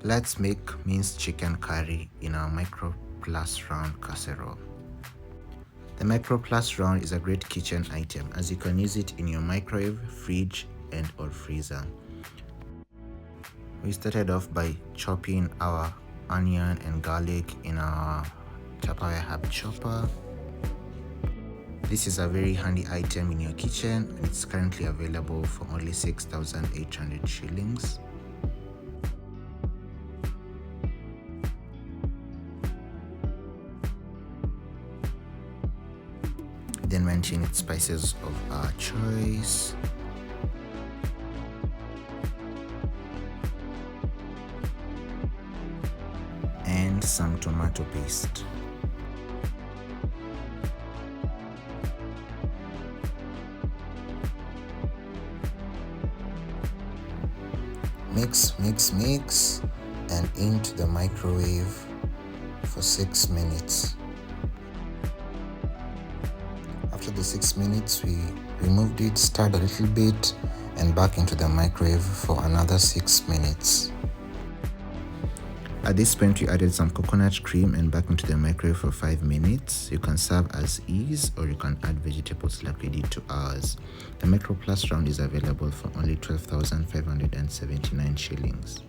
Let's make minced chicken curry in our Micro Plus Round casserole. The Micro Plus Round is a great kitchen item as you can use it in your microwave, fridge, and or freezer. We started off by chopping our onion and garlic in our Tupperware herb chopper. This is a very handy item in your kitchen and it's currently available for only 6,800 shillings. Then went in with spices of our choice. And some tomato paste. Mix and into the microwave for 6 minutes. After the 6 minutes, we removed it, stirred a little bit, and back into the microwave for another 6 minutes. At this point, we added some coconut cream and back into the microwave for 5 minutes. You can serve as is or you can add vegetables like we did to ours. The Micro Plus Round is available for only 12,579 shillings.